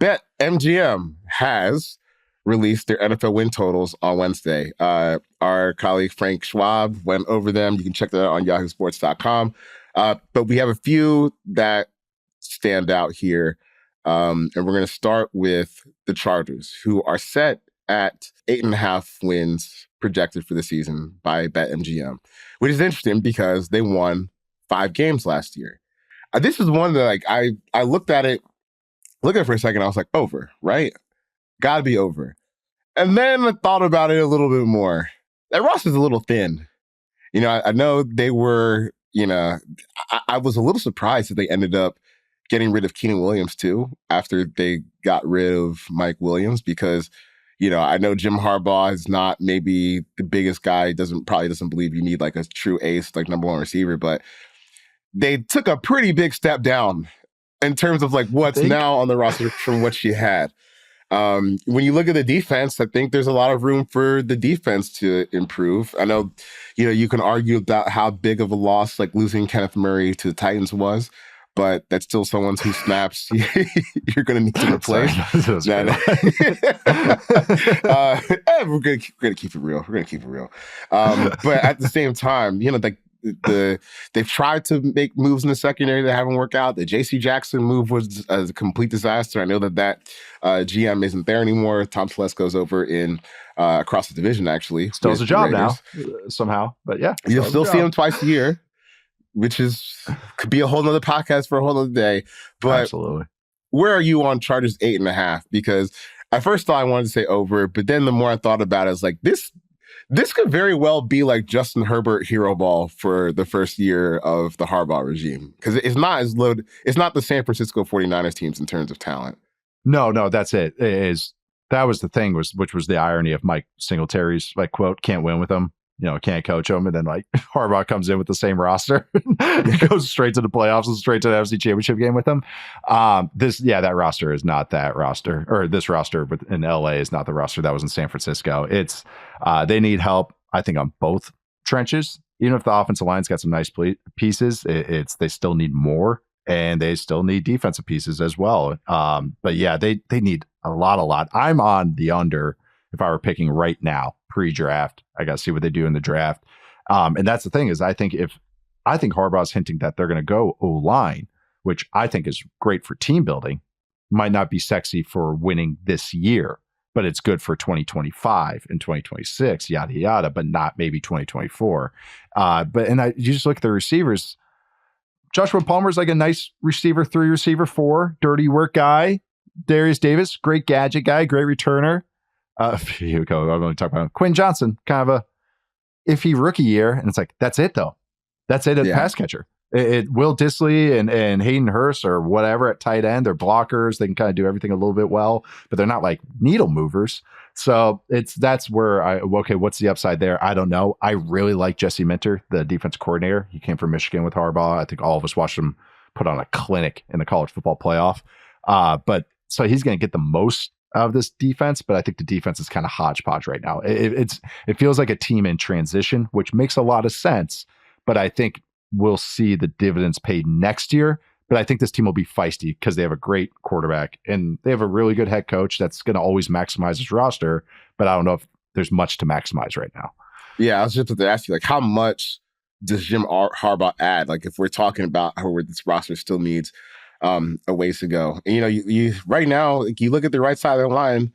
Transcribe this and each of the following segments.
BetMGM has released their NFL win totals on Wednesday. Our colleague Frank Schwab went over them. You can check that out on yahoosports.com. But we have a few that stand out here. And we're going to start with the Chargers, who are set at 8.5 wins projected for the season by BetMGM, which is interesting because they won 5 games last year. This is one that like I looked at it for a second. I was like, over, right? Gotta be over. And then I thought about it a little bit more. That roster's a little thin. I know they were, I was a little surprised that they ended up getting rid of Keenan Williams too after they got rid of Mike Williams because, I know Jim Harbaugh is not maybe the biggest guy, probably doesn't believe you need like a true ace, like number one receiver, but they took a pretty big step down in terms of like what's now on the roster from what she had. When you look at the defense, I think there's a lot of room for the defense to improve. I know, you can argue about how big of a loss like losing Kenneth Murray to the Titans was, but that's still someone who snaps you're going to need to replace. We're going to keep it real. But at the same time, like they've tried to make moves in the secondary that haven't worked out. The J.C. Jackson move was a complete disaster. I know that GM isn't there anymore. Tom Telesco's over in across the division, actually. Still has a job now, somehow. But yeah. You'll still see him twice a year, which could be a whole nother podcast for a whole nother day. But absolutely. Where are you on Chargers 8.5? Because at first thought I wanted to say over, but then the more I thought about it, it's like this could very well be like Justin Herbert hero ball for the first year of the Harbaugh regime. Because it's not as loaded. It's not the San Francisco 49ers teams in terms of talent. No, that's it. That was the thing, which was the irony of Mike Singletary's like quote, can't win with them. Can't coach them. And then like Harbaugh comes in with the same roster. He goes straight to the playoffs and straight to the NFC Championship game with them. That roster is not that roster, or this roster in LA is not the roster that was in San Francisco. It's they need help, I think, on both trenches. Even if the offensive line's got some nice pieces, they still need more, and they still need defensive pieces as well. But yeah, they need a lot. I'm on the under if I were picking right now, pre-draft. I got to see what they do in the draft. And that's the thing is I think Harbaugh's hinting that they're going to go O-line, which I think is great for team building, might not be sexy for winning this year, but it's good for 2025 and 2026, yada, yada, but not maybe 2024. You just look at the receivers. Joshua Palmer's like a nice receiver, 3, receiver 4, dirty work guy. Darius Davis, great gadget guy, great returner. Here we go. I'm going to talk about him. Quinn Johnson, kind of a iffy rookie year. And it's like, that's it though. That's it at pass catcher. Will Dissly and Hayden Hurst or whatever at tight end, they're blockers. They can kind of do everything a little bit well, but they're not like needle movers. So that's where what's the upside there? I don't know. I really like Jesse Minter, the defense coordinator. He came from Michigan with Harbaugh. I think all of us watched him put on a clinic in the college football playoff. But so he's going to get the most of this defense, but I think the defense is kind of hodgepodge right now. It feels like a team in transition, which makes a lot of sense, but I think we'll see the dividends paid next year. But I think this team will be feisty because they have a great quarterback and they have a really good head coach that's going to always maximize his roster, but I don't know if there's much to maximize right now. Yeah, I was just going to ask you, like, how much does Jim Harbaugh add? Like, if we're talking about how this roster still needs a ways to go. And, you right now, like, you look at the right side of the line,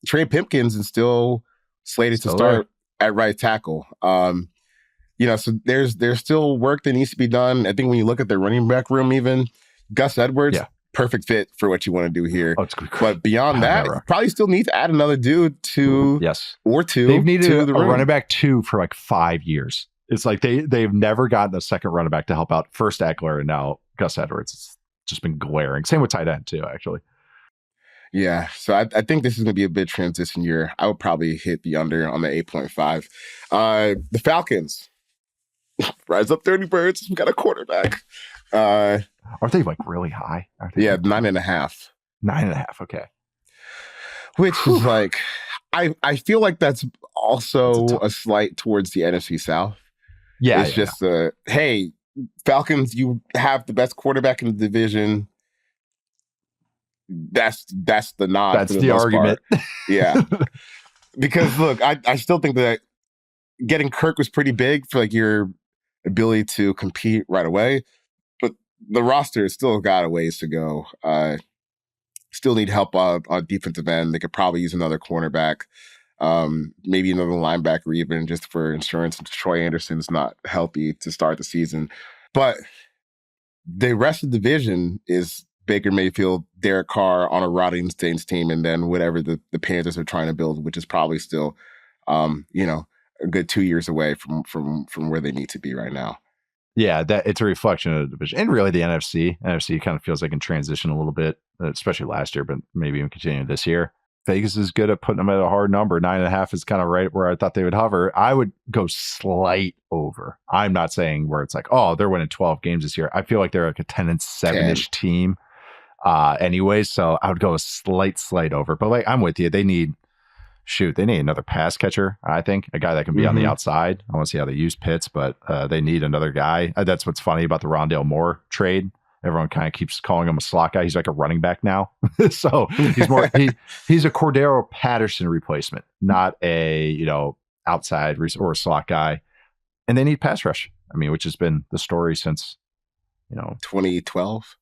Trey Pipkins is still slated to start at right tackle. So there's still work that needs to be done. I think when you look at the running back room, even Gus Edwards, perfect fit for what you want to do here. But beyond that, probably still need to add another dude or two. They've needed a running back 2 for like 5 years. It's like they've never gotten a second running back to help out. First Eckler and now Gus Edwards. It's just been glaring. Same with tight end too, actually. Yeah, so I think this is going to be a big transition year. I would probably hit the under on the 8.5. The Falcons rise up 30 birds. We got a quarterback. Aren't they like really high? 9.5. 9.5. Okay. Which is like, I feel like that's also a slight towards the NFC South. Yeah. It's just hey, Falcons, you have the best quarterback in the division. That's the nod. That's for the most argument. Part. Yeah. Because look, I still think that getting Kirk was pretty big for like your ability to compete right away, but the roster has still got a ways to go. Still need help on defensive end. They could probably use another cornerback, maybe another linebacker even, just for insurance. Troy Anderson's not healthy to start the season. But the rest of the division is Baker Mayfield, Derek Carr on a rotting Saints team, and then whatever the Panthers are trying to build, which is probably still, a good 2 years away from where they need to be right now. Yeah, that it's a reflection of the division, and really the NFC. NFC kind of feels like in transition a little bit, especially last year, but maybe even continuing this year. Vegas is good at putting them at a hard number. 9.5 is kind of right where I thought they would hover. I would go slight over. I'm not saying where it's like, oh, they're winning 12 games this year. I feel like they're like a 10-7-ish team, anyway. So I would go a slight over. But like, I'm with you. They need another pass catcher, I think, a guy that can be on the outside. I want to see how they use Pitts, but they need another guy. That's what's funny about the Rondale Moore trade. Everyone kind of keeps calling him a slot guy. He's like a running back now. So he's more, he's a Cordero Patterson replacement, not a, outside or a slot guy. And they need pass rush. I mean, which has been the story since, 2012.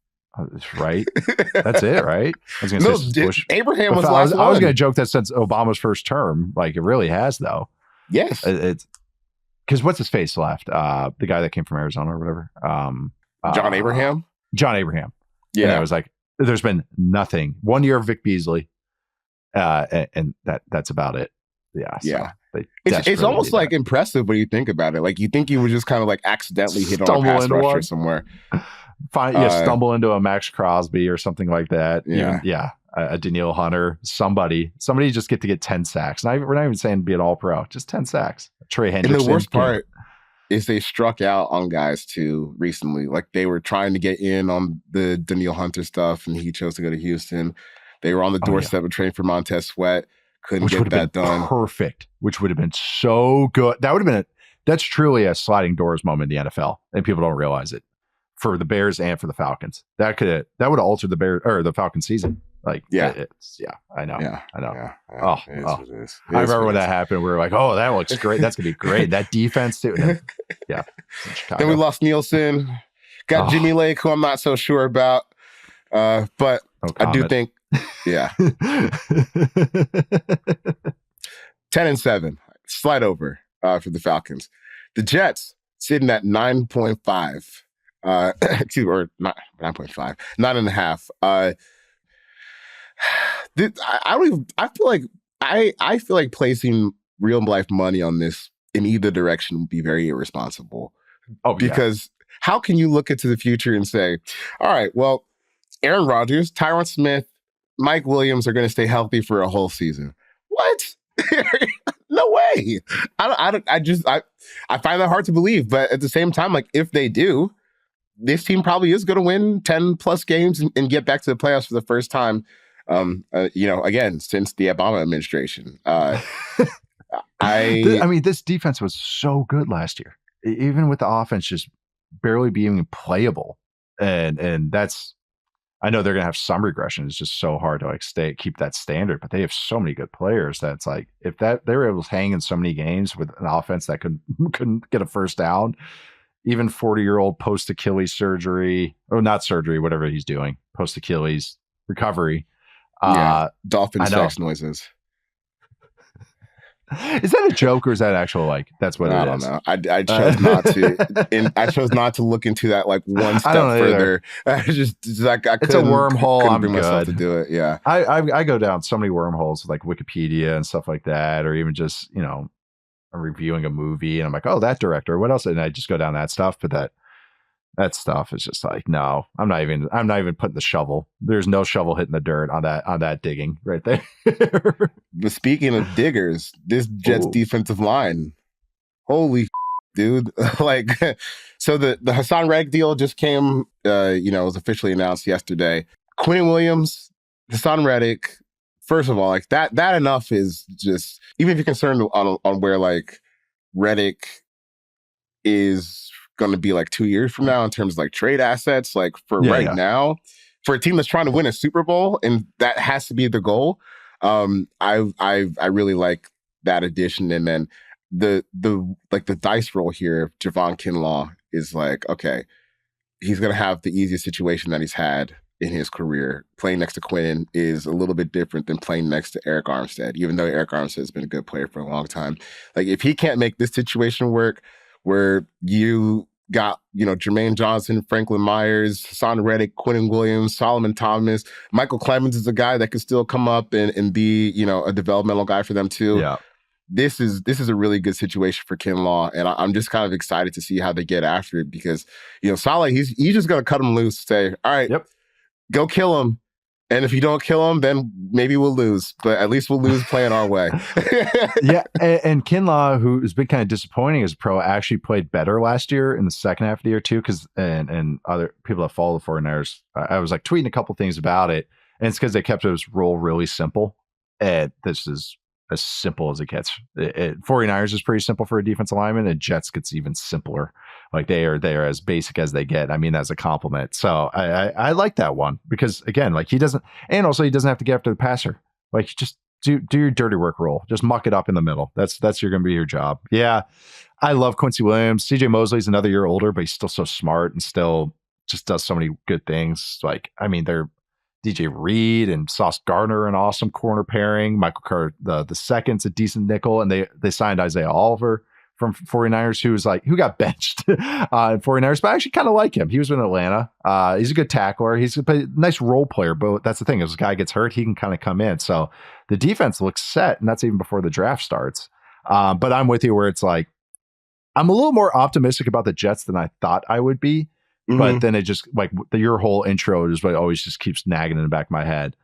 Right. That's it, right? I was going to say Bush. Abraham was last I was going to joke that since Obama's first term, like it really has, though. Yes. It's because what's his face left? The guy that came from Arizona or whatever. John Abraham? John Abraham. Yeah. And I was like, there's been nothing. 1 year of Vic Beasley. And that's about it. Yeah. Yeah. So it's almost like impressive when you think about it. Like you think you would just kind of like accidentally hit on a pass rusher somewhere. Stumble into a Max Crosby or something like that. Yeah. A Danielle Hunter, somebody just get to get 10 sacks. We're not even saying be an all pro, just 10 sacks. Trey Hendrickson. And the worst part is they struck out on guys too recently. Like they were trying to get in on the Danielle Hunter stuff and he chose to go to Houston. They were on the doorstep of training for Montez Sweat. Couldn't get that done. Perfect. Which would have been so good. That would have been that's truly a sliding doors moment in the NFL. And people don't realize it. For the Bears and for the Falcons, that would have altered the Bears or the Falcons season. Like, I know. Yeah. I remember when that happened. We were like, oh, that looks great. That's gonna be great. That defense too. Yeah. Then we lost Nielsen. Got Jimmy Lake, who I'm not so sure about. But I do think, 10-7, slide over for the Falcons. The Jets sitting at 9.5. Excuse me, or not 9.5, 9.5. I feel like placing real life money on this in either direction would be very irresponsible. Because how can you look into the future and say, all right, well, Aaron Rodgers, Tyron Smith, Mike Williams are going to stay healthy for a whole season? What? No way. I find that hard to believe. But at the same time, like if they do, this team probably is going to win 10 plus games and get back to the playoffs for the first time. Again, since the Obama administration. This defense was so good last year, even with the offense just barely being playable. And that's, I know they're going to have some regression. It's just so hard to keep that standard, but they have so many good players that's like, if they were able to hang in so many games with an offense that couldn't get a first down, even 40-year-old post-Achilles surgery, or not surgery, whatever he's doing, post-Achilles recovery. Dolphin sex noises. Is that a joke or is that actual that's what I don't know. I chose not to. I chose not to look into that one step further. It's a wormhole. I'm bring myself to do it. Yeah, I go down so many wormholes like Wikipedia and stuff like that, or even just I'm reviewing a movie and I'm like, oh, that director, what else? And I just go down that stuff, but that stuff is just like, no, I'm not even putting the shovel. There's no shovel hitting the dirt on that digging right there. But speaking of diggers, this Jets defensive line, holy dude. So the Hassan Reddick deal just came, was officially announced yesterday. Quinn Williams, Hassan Reddick, first of all, that enough is just, even if you're concerned on where Reddick is going to be 2 years from now in terms of trade assets, for now, for a team that's trying to win a Super Bowl, and that has to be the goal. I really like that addition. And then the dice roll here of Javon Kinlaw is like, okay, he's going to have the easiest situation that he's had in his career. Playing next to Quinn is a little bit different than playing next to Eric Armstead, even though Eric Armstead has been a good player for a long time. Like, if he can't make this situation work where you got, Jermaine Johnson, Franklin Myers, Hassan Reddick, Quentin Williams, Solomon Thomas, Michael Clemens is a guy that could still come up and be, a developmental guy for them too. Yeah. This is a really good situation for Kinlaw, and I'm just kind of excited to see how they get after it because, Saleh, he's just going to cut him loose, say, all right, go kill him. And if you don't kill him, then maybe we'll lose, but at least we'll lose playing our way. Yeah. And Kinlaw, who has been kind of disappointing as a pro, actually played better last year in the second half of the year too. Cause, and other people that follow the 49ers, I was like tweeting a couple things about it, and it's because they kept his role really simple. And this is as simple as it gets. 49ers is pretty simple for a defensive lineman, and Jets gets even simpler. Like they are as basic as they get. I mean, that's a compliment. So I like that one because, again, like he doesn't have to get after the passer. Like, just do your dirty work role. Just muck it up in the middle. That's going to be your job. Yeah. I love Quincy Williams. CJ Mosley's another year older, but he's still so smart and still just does so many good things. Like, I mean, they're DJ Reed and Sauce Gardner, an awesome corner pairing. Michael Carter, the second's a decent nickel, and they signed Isaiah Oliver from 49ers, who got benched in 49ers, but I actually kind of like him. He was in Atlanta. He's a good tackler. He's a nice role player, but that's the thing. If this guy gets hurt, he can kind of come in. So the defense looks set, and that's even before the draft starts. But I'm with you where it's like, I'm a little more optimistic about the Jets than I thought I would be. But then it just, like, your whole intro is what always just keeps nagging in the back of my head.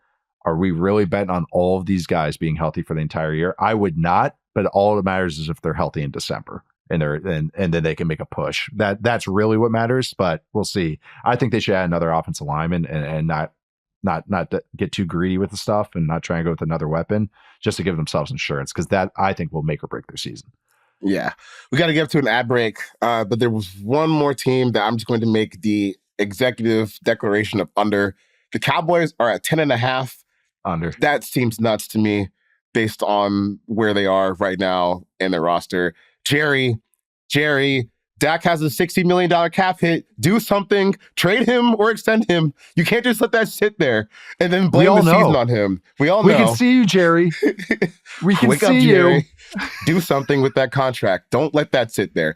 Are we really betting on all of these guys being healthy for the entire year? I would not, but all that matters is if they're healthy in December and then they can make a push. That's really what matters, but we'll see. I think they should add another offensive lineman and not get too greedy with the stuff and not try and go with another weapon just to give themselves insurance, because that, I think, will make or break their season. Yeah, we got to get up to an ad break, but there was one more team that I'm just going to make the executive declaration of under. The Cowboys are at 10.5 under. That seems nuts to me based on where they are right now in their roster. Jerry, Dak has a $60 million cap hit. Do something. Trade him or extend him. You can't just let that sit there and then blame the season on him. We all know. We can see you, Jerry. We can Wake see up, you. Jerry. Do something with that contract. Don't let that sit there.